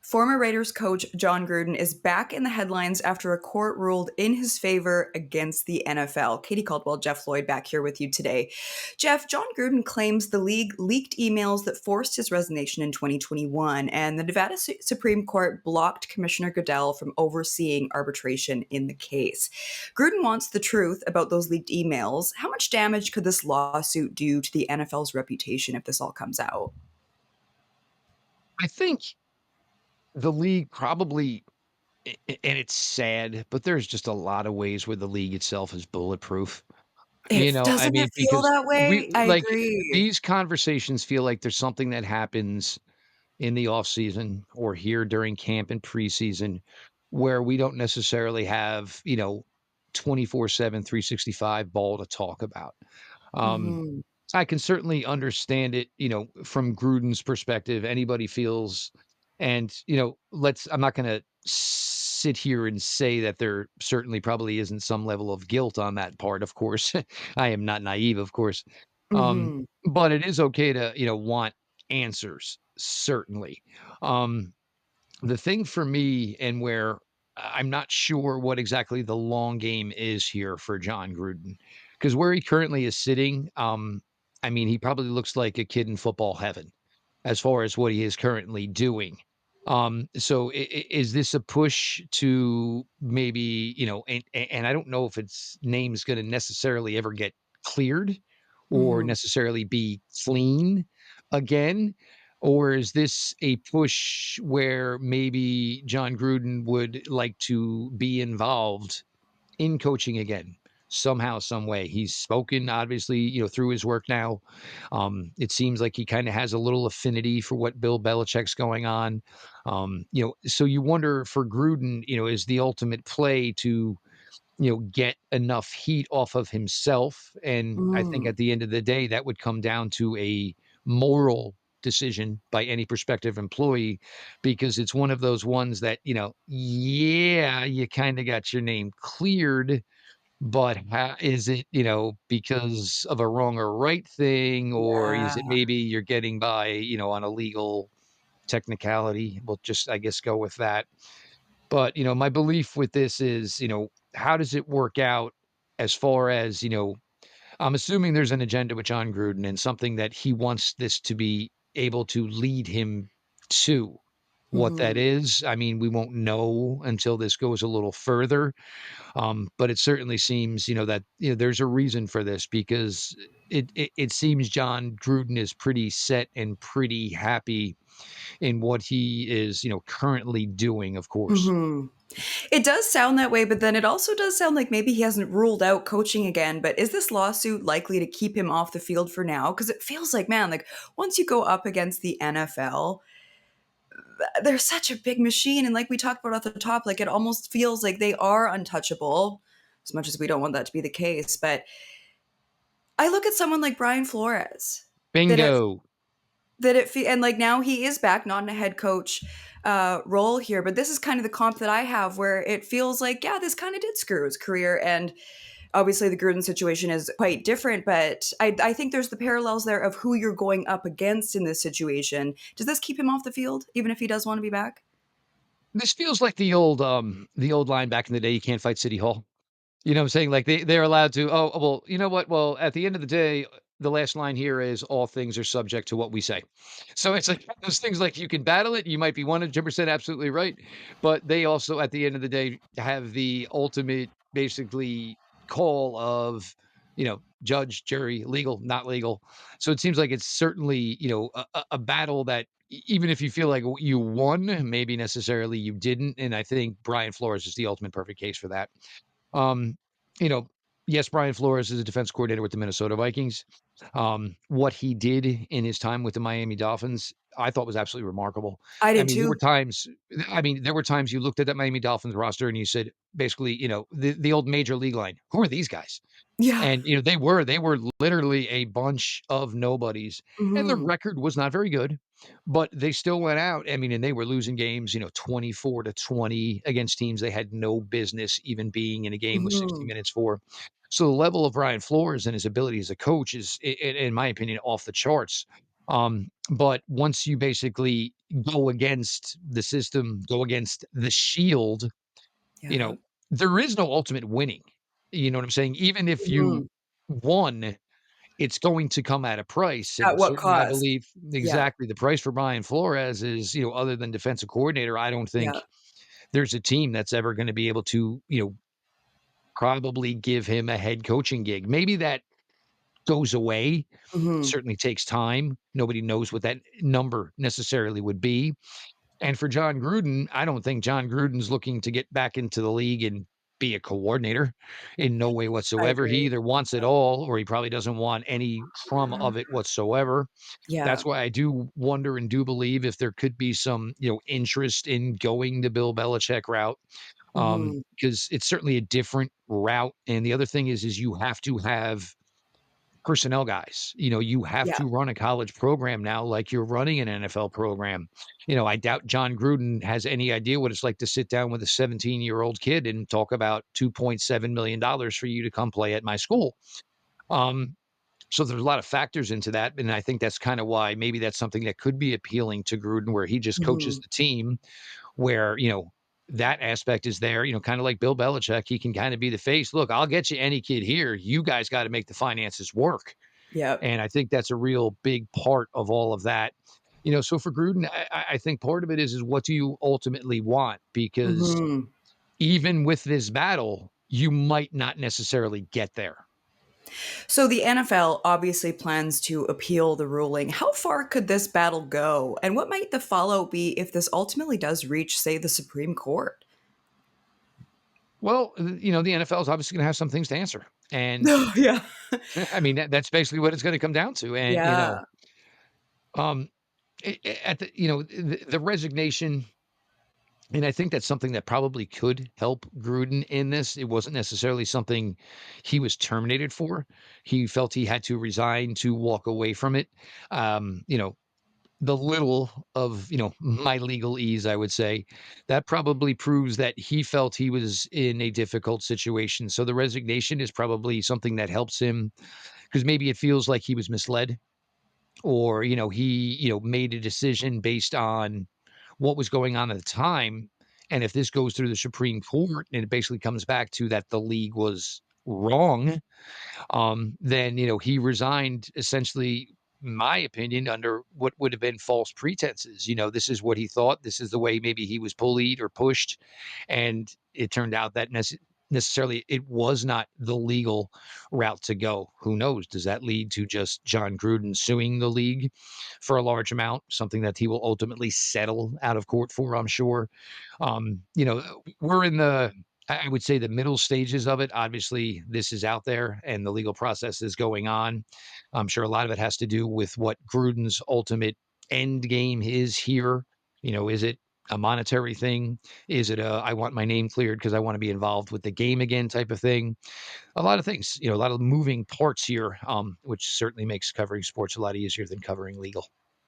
Former Raiders coach Jon Gruden is back in the headlines after a court ruled in his favor against the NFL. Katie Caldwell, Jeff Lloyd back here with you today. Jeff, Jon Gruden claims the league leaked emails that forced his resignation in 2021, and the Nevada Supreme Court blocked Commissioner Goodell from overseeing arbitration in the case. Gruden wants the truth about those leaked emails. How much damage could this lawsuit do to the NFL's reputation if this all comes out? I think the league probably and it's sad, but there's just a lot of ways where the league itself is bulletproof. I Doesn't mean, it feel because that we way? I like, agree. these conversations feel like there's something that happens in the off season or here during camp and preseason where we don't necessarily have, 24/7, 365 ball to talk about. Um, Mhm. I can certainly understand it, from Gruden's perspective. Anybody feels, and I'm not going to sit here and say that there certainly probably isn't some level of guilt on that part. Of course, I am not naive, of course. Um, Mhm. but it is okay to, want answers, certainly. Um, the thing for me, and where I'm not sure what exactly the long game is here for Jon Gruden, because where he currently is sitting, I mean, he probably looks like a kid in football heaven as far as what he is currently doing. So is this a push to maybe, and I don't know if its name's going to necessarily ever get cleared or Mhm. necessarily be clean again? Or is this a push where maybe Jon Gruden would like to be involved in coaching again somehow, some way? He's spoken, obviously, through his work now. It seems like he kind of has a little affinity for what Bill Belichick's going on. So you wonder for Gruden, is the ultimate play to, get enough heat off of himself. And I think Mm. at the end of the day, that would come down to a moral decision by any prospective employee, because it's one of those ones that, yeah, you kind of got your name cleared, but is it, because of a wrong or right thing, or Yeah. is it maybe you're getting by, on a legal technicality? We'll just, I guess, go with that. But, my belief with this is, how does it work out as far as, I'm assuming there's an agenda with Jon Gruden and something that he wants this to be able to lead him to. What that Mhm. is, I mean, we won't know until this goes a little further. But it certainly seems, that there's a reason for this, because it seems Jon Gruden is pretty set and pretty happy in what he is, currently doing, of course. Mhm. It does sound that way, but then it also does sound like maybe he hasn't ruled out coaching again, but is this lawsuit likely to keep him off the field for now? Because it feels like, man, like, once you go up against the NFL, they're such a big machine, and like we talked about at the top, like, it almost feels like they are untouchable, as much as we don't want that to be the case, but I look at someone like Brian Flores, that it Bingo. and like now he is back, not in a head coach role here, but this is kind of the comp that I have where it feels like, yeah, this kind of did screw his career. And obviously the Gruden situation is quite different, but I think there's the parallels there of who you're going up against in this situation. Does this keep him off the field, even if he does want to be back? This feels like the old line back in the day, you can't fight City Hall. You know what I'm saying? Like they're allowed to, oh, well, you know what? Well, at the end of the day, the last line here is all things are subject to what we say. So it's like those things, like you can battle it. You might be 100% absolutely right, but they also at the end of the day have the ultimate basically call of, judge, jury, legal, not legal. So it seems like it's certainly, a battle that even if you feel like you won, maybe necessarily you didn't. And I think Brian Flores is the ultimate perfect case for that. Um, you know, yes, Brian Flores is a defense coordinator with the Minnesota Vikings. What he did in his time with the Miami Dolphins, I thought was absolutely remarkable. I I did mean, there were too. times, there were times you looked at that Miami Dolphins roster and you said, basically, the old major league line, who are these guys? Yeah. And, they were literally a bunch of nobodies, and the Hmm. record was not very good, but they still went out. I mean, and they were losing games, 24-20 against teams they had no business even being in a game with 60 Hmm. minutes for. So the level of Brian Flores and his ability as a coach is, in my opinion, off the charts. But once you basically go against the system, go against the shield, you Yeah. know, there is no ultimate winning. You know what I'm saying? Even if you Mhm. won, it's going to come at a price. At And what certainly I cost? believe Yeah. exactly the price for Brian Flores is, other than defensive coordinator, I don't Yeah. think there's a team that's ever going to be able to, probably give him a head coaching gig. Maybe that goes away. Mhm. Certainly takes time. Nobody knows what that number necessarily would be. And for Jon Gruden, I don't think Jon Gruden's looking to get back into the league and be a coordinator in no way I whatsoever. He agree. either wants it all or he probably doesn't want any crumb of it whatsoever. Yeah. That's why I do wonder and do believe if there could be some, interest in going the Bill Belichick route. Mhm. Because it's certainly a different route. And the other thing is you have to have personnel guys. You have Yeah. to run a college program now like you're running an NFL program. I doubt Jon Gruden has any idea what it's like to sit down with a 17-year-old kid and talk about $2.7 million for you to come play at my school. Um, so there's a lot of factors into that. And I think that's kind of why maybe that's something that could be appealing to Gruden, where he just coaches Mhm. the team, where, that aspect is there, kind of like Bill Belichick. He can kind of be the face. Look, I'll get you any kid here. You guys got to make the finances work. Yep. And I think that's a real big part of all of that. So for Gruden, I think part of it is what do you ultimately want? Because Mhm. even with this battle, you might not necessarily get there. So the NFL obviously plans to appeal the ruling. How far could this battle go? And what might the fallout be if this ultimately does reach, say, the Supreme Court? Well, the NFL is obviously going to have some things to answer. And Yeah. I mean, that's basically what it's going to come down to. And, Yeah. um, at the resignation, and I think that's something that probably could help Gruden in this. It wasn't necessarily something he was terminated for. He felt he had to resign to walk away from it. The little of, my legal ease, I would say, that probably proves that he felt he was in a difficult situation. So the resignation is probably something that helps him because maybe it feels like he was misled or he made a decision based on what was going on at the time. And if this goes through the Supreme Court and it basically comes back to that the league was wrong, then he resigned essentially, my opinion, under what would have been false pretenses. This is what he thought, this is the way maybe he was bullied or pushed, and it turned out that necessarily it was not the legal route to go. Who knows? Does that lead to just Jon Gruden suing the league for a large amount, something that he will ultimately settle out of court for, I'm sure. We're in the, I would say, the middle stages of it. Obviously, this is out there and the legal process is going on. I'm sure a lot of it has to do with what Gruden's ultimate end game is here. Is it a monetary thing? Is it I want my name cleared because I want to be involved with the game again type of thing? A lot of things, a lot of moving parts here, which certainly makes covering sports a lot easier than covering legal.